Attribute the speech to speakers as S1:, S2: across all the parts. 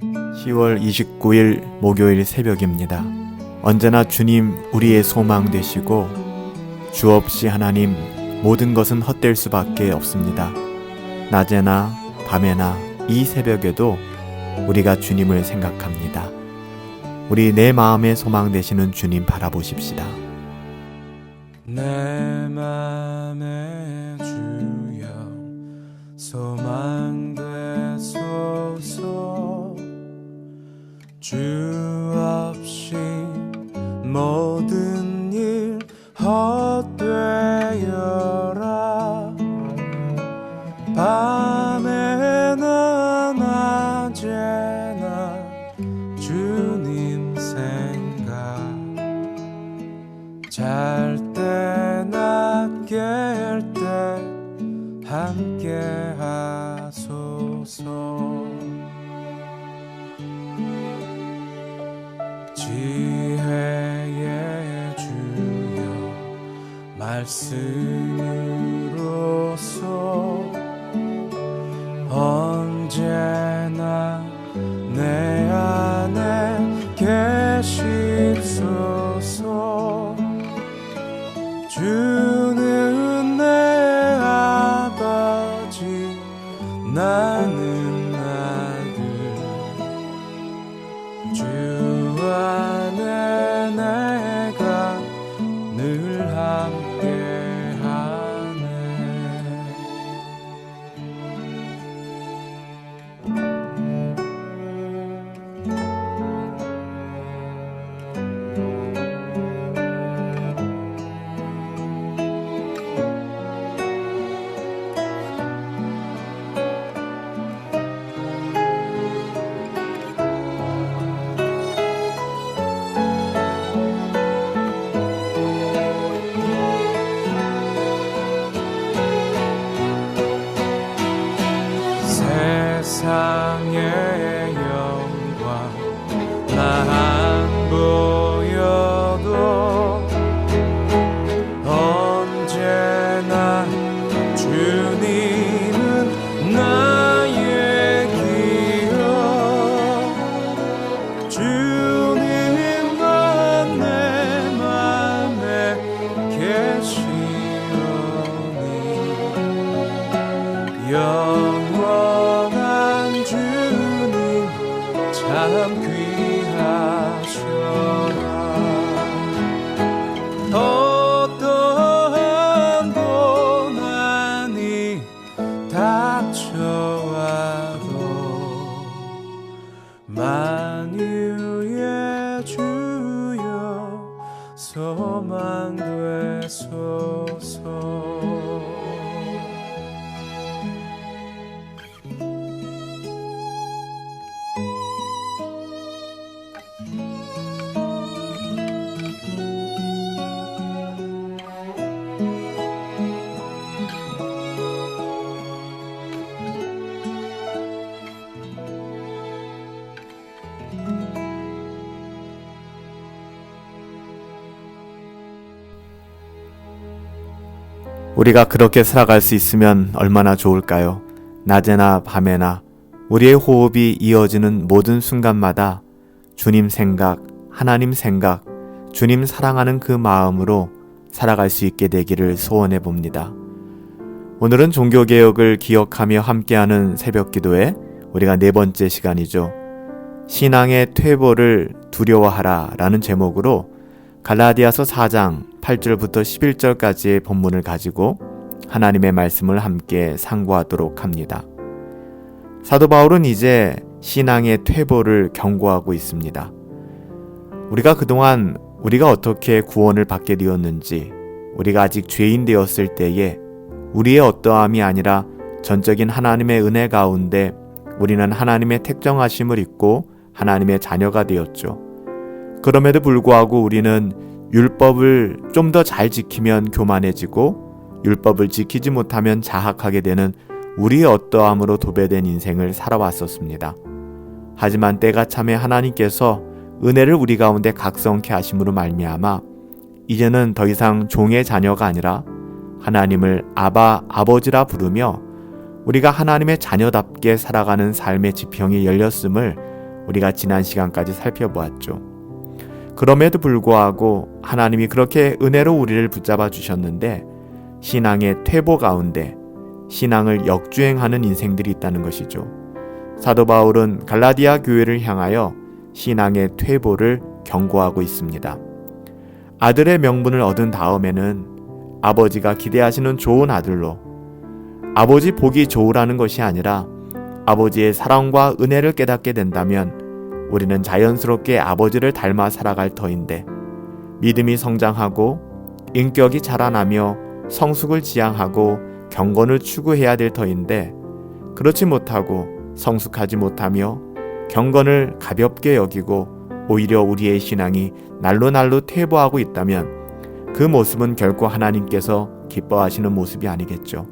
S1: 10월 29일 목요일 새벽입니다. 언제나 주님 우리의 소망 되시고 주 없이 하나님 모든 것은 헛될 수밖에 없습니다. 낮에나 밤에나 이 새벽에도 우리가 주님을 생각합니다. 우리 내 마음의 소망 되시는 주님 바라보십시다.
S2: 내 맘의 주여 소망 되소서. 주 없이 모든 일 헛되어라. 밤에나 낮에나 주님 생각, 잘 때나 깰 때 함께 하소서. 지혜의 주여 말씀으로써 언제나 내 안에 계십소서. 주는 내 아버지 나는 아들, 주 안에 내가 늘 함께하네. 세상의 영광 나 안 보여도 언제나 주님은 나의 기억. 주님만 내 맘에 계시오니 영원한 주님 참 귀하셔라. 어떠한 고난이 닥쳐와도 만유의 주여 소망 되소서.
S1: 우리가 그렇게 살아갈 수 있으면 얼마나 좋을까요? 낮에나 밤에나 우리의 호흡이 이어지는 모든 순간마다 주님 생각, 하나님 생각, 주님 사랑하는 그 마음으로 살아갈 수 있게 되기를 소원해 봅니다. 오늘은 종교개혁을 기억하며 함께하는 새벽기도에 우리가 네 번째 시간이죠. 신앙의 퇴보를 두려워하라 라는 제목으로 갈라디아서 4장 8절부터 11절까지의 본문을 가지고 하나님의 말씀을 함께 상고하도록 합니다. 사도 바울은 이제 신앙의 퇴보를 경고하고 있습니다. 우리가 그동안 우리가 어떻게 구원을 받게 되었는지, 우리가 아직 죄인 되었을 때에 우리의 어떠함이 아니라 전적인 하나님의 은혜 가운데 우리는 하나님의 택정하심을 입고 하나님의 자녀가 되었죠. 그럼에도 불구하고 우리는 율법을 좀 더 잘 지키면 교만해지고 율법을 지키지 못하면 자학하게 되는 우리의 어떠함으로 도배된 인생을 살아왔었습니다. 하지만 때가 참에 하나님께서 은혜를 우리 가운데 각성케 하심으로 말미암아 이제는 더 이상 종의 자녀가 아니라 하나님을 아바, 아버지라 부르며 우리가 하나님의 자녀답게 살아가는 삶의 지평이 열렸음을 우리가 지난 시간까지 살펴보았죠. 그럼에도 불구하고 하나님이 그렇게 은혜로 우리를 붙잡아 주셨는데 신앙의 퇴보 가운데 신앙을 역주행하는 인생들이 있다는 것이죠. 사도 바울은 갈라디아 교회를 향하여 신앙의 퇴보를 경고하고 있습니다. 아들의 명분을 얻은 다음에는 아버지가 기대하시는 좋은 아들로, 아버지 복이 좋으라는 것이 아니라 아버지의 사랑과 은혜를 깨닫게 된다면 우리는 자연스럽게 아버지를 닮아 살아갈 터인데, 믿음이 성장하고 인격이 자라나며 성숙을 지향하고 경건을 추구해야 될 터인데, 그렇지 못하고 성숙하지 못하며 경건을 가볍게 여기고 오히려 우리의 신앙이 날로 퇴보하고 있다면 그 모습은 결코 하나님께서 기뻐하시는 모습이 아니겠죠.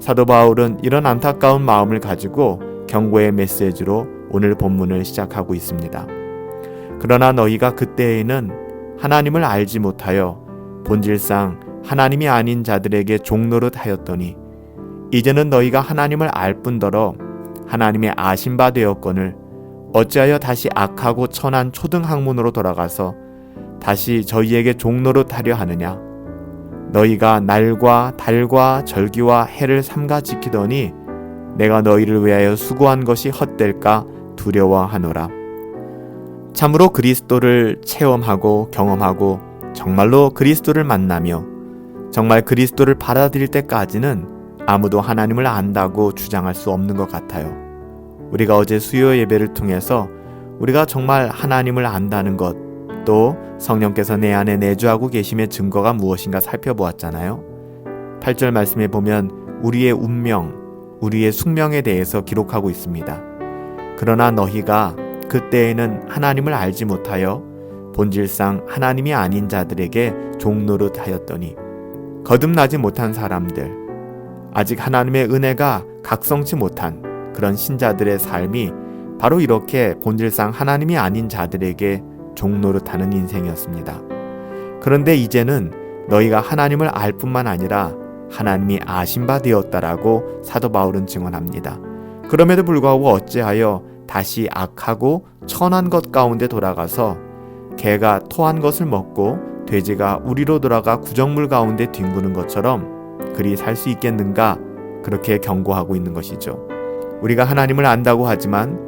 S1: 사도 바울은 이런 안타까운 마음을 가지고 경고의 메시지로 오늘 본문을 시작하고 있습니다. 그러나 너희가 그때에는 하나님을 알지 못하여 본질상 하나님이 아닌 자들에게 종노릇 하였더니 이제는 너희가 하나님을 알 뿐더러 하나님의 아신 바 되었거늘 어찌하여 다시 악하고 천한 초등학문으로 돌아가서 다시 저희에게 종노릇 하려 하느냐. 너희가 날과 달과 절기와 해를 삼가 지키더니 내가 너희를 위하여 수고한 것이 헛될까 두려워하노라. 참으로 그리스도를 체험하고 경험하고 정말로 그리스도를 만나며 정말 그리스도를 받아들일 때까지는 아무도 하나님을 안다고 주장할 수 없는 것 같아요. 우리가 어제 수요 예배를 통해서 우리가 정말 하나님을 안다는 것, 또 성령께서 내 안에 내주하고 계심의 증거가 무엇인가 살펴보았잖아요. 8절 말씀에 보면 우리의 운명, 우리의 숙명에 대해서 기록하고 있습니다. 그러나 너희가 그때에는 하나님을 알지 못하여 본질상 하나님이 아닌 자들에게 종노릇 하였더니, 거듭나지 못한 사람들, 아직 하나님의 은혜가 각성치 못한 그런 신자들의 삶이 바로 이렇게 본질상 하나님이 아닌 자들에게 종노릇하는 인생이었습니다. 그런데 이제는 너희가 하나님을 알 뿐만 아니라 하나님이 아신 바 되었다라고 사도 바울은 증언합니다. 그럼에도 불구하고 어찌하여 다시 악하고 천한 것 가운데 돌아가서 개가 토한 것을 먹고 돼지가 우리로 돌아가 구정물 가운데 뒹구는 것처럼 그리 살 수 있겠는가, 그렇게 경고하고 있는 것이죠. 우리가 하나님을 안다고 하지만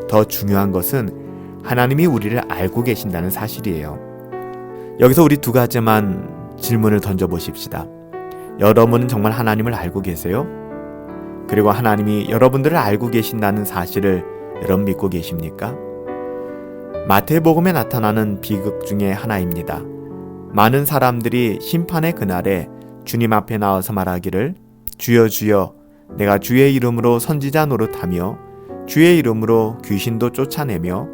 S1: 더 중요한 것은 하나님이 우리를 알고 계신다는 사실이에요. 여기서 우리 두 가지만 질문을 던져보십시다. 여러분은 정말 하나님을 알고 계세요? 그리고 하나님이 여러분들을 알고 계신다는 사실을 여러분 믿고 계십니까? 마태복음에 나타나는 비극 중에 하나입니다. 많은 사람들이 심판의 그날에 주님 앞에 나와서 말하기를, 주여 주여 내가 주의 이름으로 선지자 노릇하며 주의 이름으로 귀신도 쫓아내며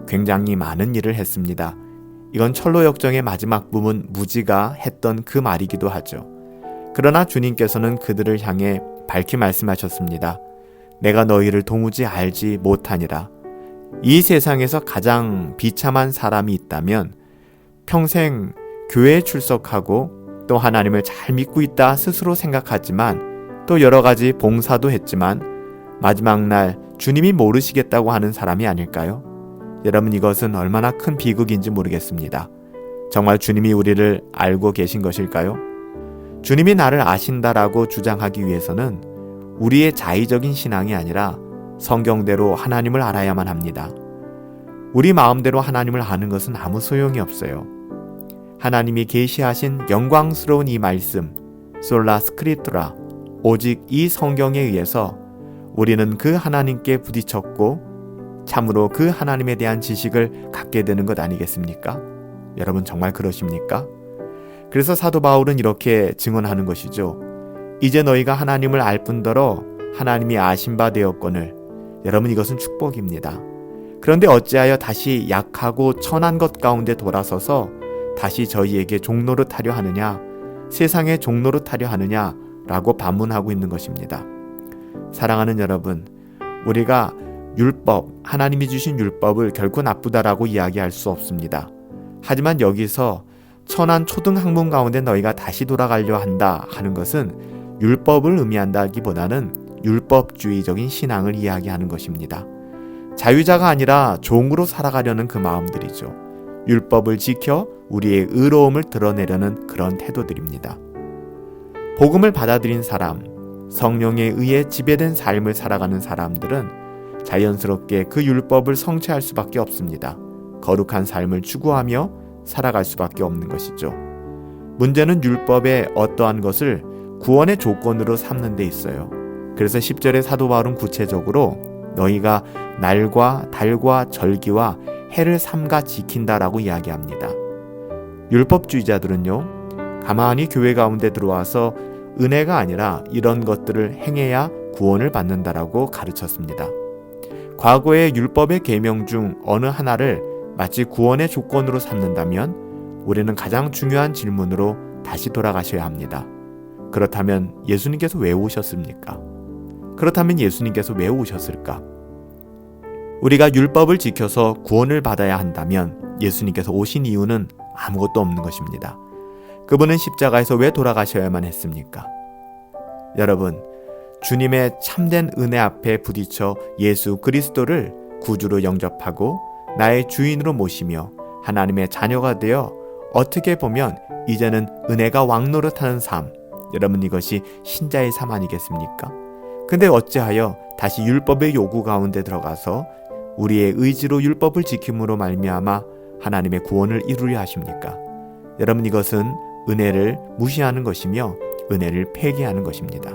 S1: 굉장히 많은 일을 했습니다. 이건 철로역정의 마지막 부분 무지가 했던 그 말이기도 하죠. 그러나 주님께서는 그들을 향해 밝히 말씀하셨습니다. 내가 너희를 도무지 알지 못하니라. 이 세상에서 가장 비참한 사람이 있다면 평생 교회에 출석하고 또 하나님을 잘 믿고 있다 스스로 생각하지만 또 여러 가지 봉사도 했지만 마지막 날 주님이 모르시겠다고 하는 사람이 아닐까요? 여러분, 이것은 얼마나 큰 비극인지 모르겠습니다. 정말 주님이 우리를 알고 계신 것일까요? 주님이 나를 아신다라고 주장하기 위해서는 우리의 자의적인 신앙이 아니라 성경대로 하나님을 알아야만 합니다. 우리 마음대로 하나님을 아는 것은 아무 소용이 없어요. 하나님이 계시하신 영광스러운 이 말씀, 솔라 스크립투라, 오직 이 성경에 의해서 우리는 그 하나님께 부딪혔고 참으로 그 하나님에 대한 지식을 갖게 되는 것 아니겠습니까? 여러분 정말 그러십니까? 그래서 사도 바울은 이렇게 증언하는 것이죠. 이제 너희가 하나님을 알 뿐더러 하나님이 아신 바 되었거늘. 여러분, 이것은 축복입니다. 그런데 어찌하여 다시 약하고 천한 것 가운데 돌아서서 다시 저희에게 종노릇 하려 하느냐, 세상에 종노릇 하려 하느냐 라고 반문하고 있는 것입니다. 사랑하는 여러분, 우리가 율법, 하나님이 주신 율법을 결코 나쁘다라고 이야기할 수 없습니다. 하지만 여기서 천한 초등학문 가운데 너희가 다시 돌아가려 한다 하는 것은 율법을 의미한다기보다는 율법주의적인 신앙을 이야기하는 것입니다. 자유자가 아니라 종으로 살아가려는 그 마음들이죠. 율법을 지켜 우리의 의로움을 드러내려는 그런 태도들입니다. 복음을 받아들인 사람, 성령에 의해 지배된 삶을 살아가는 사람들은 자연스럽게 그 율법을 성취할 수밖에 없습니다. 거룩한 삶을 추구하며 살아갈 수밖에 없는 것이죠. 문제는 율법의 어떠한 것을 구원의 조건으로 삼는 데 있어요. 그래서 10절의 사도 바울은 구체적으로 너희가 날과 달과 절기와 해를 삼가 지킨다라고 이야기합니다. 율법주의자들은요, 가만히 교회 가운데 들어와서 은혜가 아니라 이런 것들을 행해야 구원을 받는다라고 가르쳤습니다. 과거의 율법의 계명 중 어느 하나를 마치 구원의 조건으로 삼는다면 우리는 가장 중요한 질문으로 다시 돌아가셔야 합니다. 그렇다면 예수님께서 왜 오셨습니까? 그렇다면 예수님께서 왜 오셨을까? 우리가 율법을 지켜서 구원을 받아야 한다면 예수님께서 오신 이유는 아무것도 없는 것입니다. 그분은 십자가에서 왜 돌아가셔야만 했습니까? 여러분, 주님의 참된 은혜 앞에 부딪혀 예수 그리스도를 구주로 영접하고 나의 주인으로 모시며 하나님의 자녀가 되어 어떻게 보면 이제는 은혜가 왕노릇하는 삶, 여러분 이것이 신자의 삶 아니겠습니까? 근데 어찌하여 다시 율법의 요구 가운데 들어가서 우리의 의지로 율법을 지킴으로 말미암아 하나님의 구원을 이루려 하십니까? 여러분 이것은 은혜를 무시하는 것이며 은혜를 폐기하는 것입니다.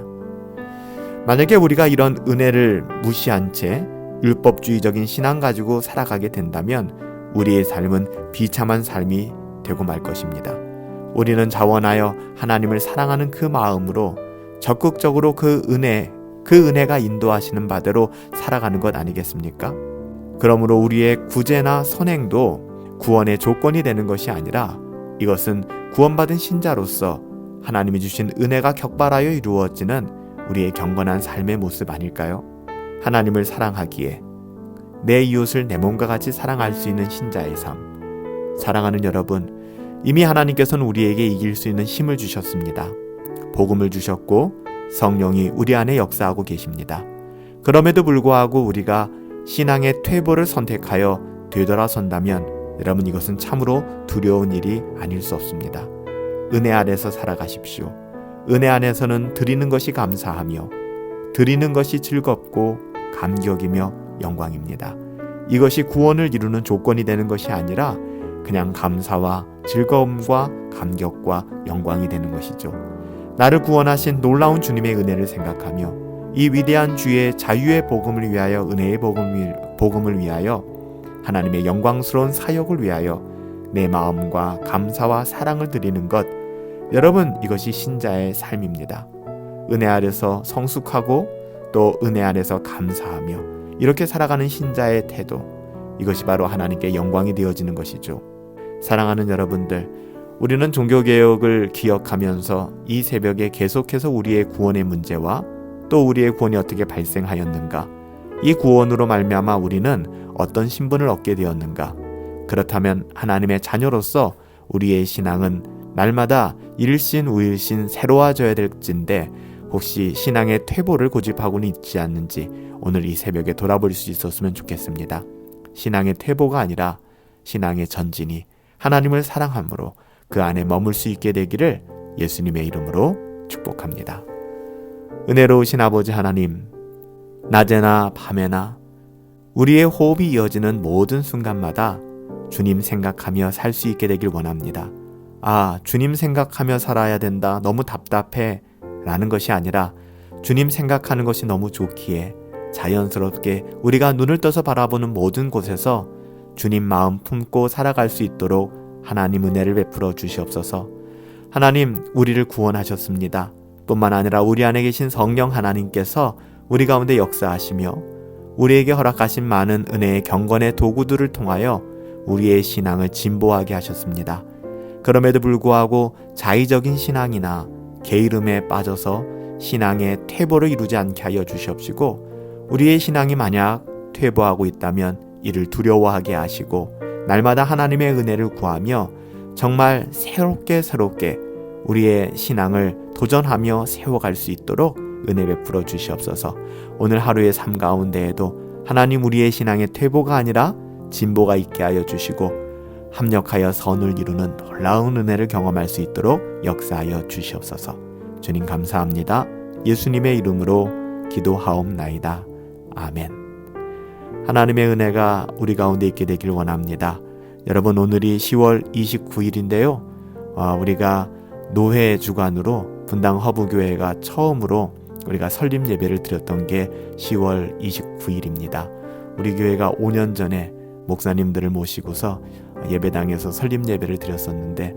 S1: 만약에 우리가 이런 은혜를 무시한 채 율법주의적인 신앙 가지고 살아가게 된다면 우리의 삶은 비참한 삶이 되고 말 것입니다. 우리는 자원하여 하나님을 사랑하는 그 마음으로 적극적으로 그 은혜가 인도하시는 바대로 살아가는 것 아니겠습니까? 그러므로 우리의 구제나 선행도 구원의 조건이 되는 것이 아니라 이것은 구원받은 신자로서 하나님이 주신 은혜가 격발하여 이루어지는 우리의 경건한 삶의 모습 아닐까요? 하나님을 사랑하기에 내 이웃을 내 몸과 같이 사랑할 수 있는 신자의 삶. 사랑하는 여러분, 이미 하나님께서는 우리에게 이길 수 있는 힘을 주셨습니다. 복음을 주셨고 성령이 우리 안에 역사하고 계십니다. 그럼에도 불구하고 우리가 신앙의 퇴보를 선택하여 되돌아선다면 여러분 이것은 참으로 두려운 일이 아닐 수 없습니다. 은혜 안에서 살아가십시오. 은혜 안에서는 드리는 것이 감사하며 드리는 것이 즐겁고 감격이며 영광입니다. 이것이 구원을 이루는 조건이 되는 것이 아니라 그냥 감사와 즐거움과 감격과 영광이 되는 것이죠. 나를 구원하신 놀라운 주님의 은혜를 생각하며 이 위대한 주의 자유의 복음을 위하여 은혜의 복음을 위하여 하나님의 영광스러운 사역을 위하여 내 마음과 감사와 사랑을 드리는 것, 여러분 이것이 신자의 삶입니다. 은혜 아래서 성숙하고 또 은혜 안에서 감사하며 이렇게 살아가는 신자의 태도, 이것이 바로 하나님께 영광이 되어지는 것이죠. 사랑하는 여러분들, 우리는 종교개혁을 기억하면서 이 새벽에 계속해서 우리의 구원의 문제와 또 우리의 구원이 어떻게 발생하였는가, 이 구원으로 말미암아 우리는 어떤 신분을 얻게 되었는가, 그렇다면 하나님의 자녀로서 우리의 신앙은 날마다 일신 우일신 새로워져야 될진데 혹시 신앙의 퇴보를 고집하고는 있지 않는지 오늘 이 새벽에 돌아볼 수 있었으면 좋겠습니다. 신앙의 퇴보가 아니라 신앙의 전진이 하나님을 사랑함으로 그 안에 머물 수 있게 되기를 예수님의 이름으로 축복합니다. 은혜로우신 아버지 하나님, 낮에나 밤에나 우리의 호흡이 이어지는 모든 순간마다 주님 생각하며 살 수 있게 되길 원합니다. 주님 생각하며 살아야 된다, 너무 답답해 라는 것이 아니라 주님 생각하는 것이 너무 좋기에 자연스럽게 우리가 눈을 떠서 바라보는 모든 곳에서 주님 마음 품고 살아갈 수 있도록 하나님 은혜를 베풀어 주시옵소서. 하나님, 우리를 구원하셨습니다. 뿐만 아니라 우리 안에 계신 성령 하나님께서 우리 가운데 역사하시며 우리에게 허락하신 많은 은혜의 경건의 도구들을 통하여 우리의 신앙을 진보하게 하셨습니다. 그럼에도 불구하고 자의적인 신앙이나 게으름에 빠져서 신앙의 퇴보를 이루지 않게 하여 주시옵시고, 우리의 신앙이 만약 퇴보하고 있다면 이를 두려워하게 하시고 날마다 하나님의 은혜를 구하며 정말 새롭게 우리의 신앙을 도전하며 세워갈 수 있도록 은혜 베풀어 주시옵소서. 오늘 하루의 삶 가운데에도 하나님 우리의 신앙의 퇴보가 아니라 진보가 있게 하여 주시고 합력하여 선을 이루는 놀라운 은혜를 경험할 수 있도록 역사하여 주시옵소서. 주님 감사합니다. 예수님의 이름으로 기도하옵나이다. 아멘. 하나님의 은혜가 우리 가운데 있게 되길 원합니다. 여러분, 오늘이 10월 29일인데요. 우리가 노회 주간으로 분당 허브교회가 처음으로 우리가 설립 예배를 드렸던 게 10월 29일입니다. 우리 교회가 5년 전에 목사님들을 모시고서 예배당에서 설립 예배를 드렸었는데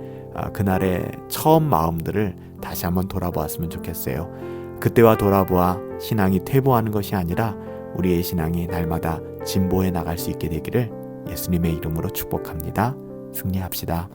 S1: 그날의 처음 마음들을 다시 한번 돌아보았으면 좋겠어요. 그때와 돌아보아 신앙이 퇴보하는 것이 아니라 우리의 신앙이 날마다 진보해 나갈 수 있게 되기를 예수님의 이름으로 축복합니다. 승리합시다.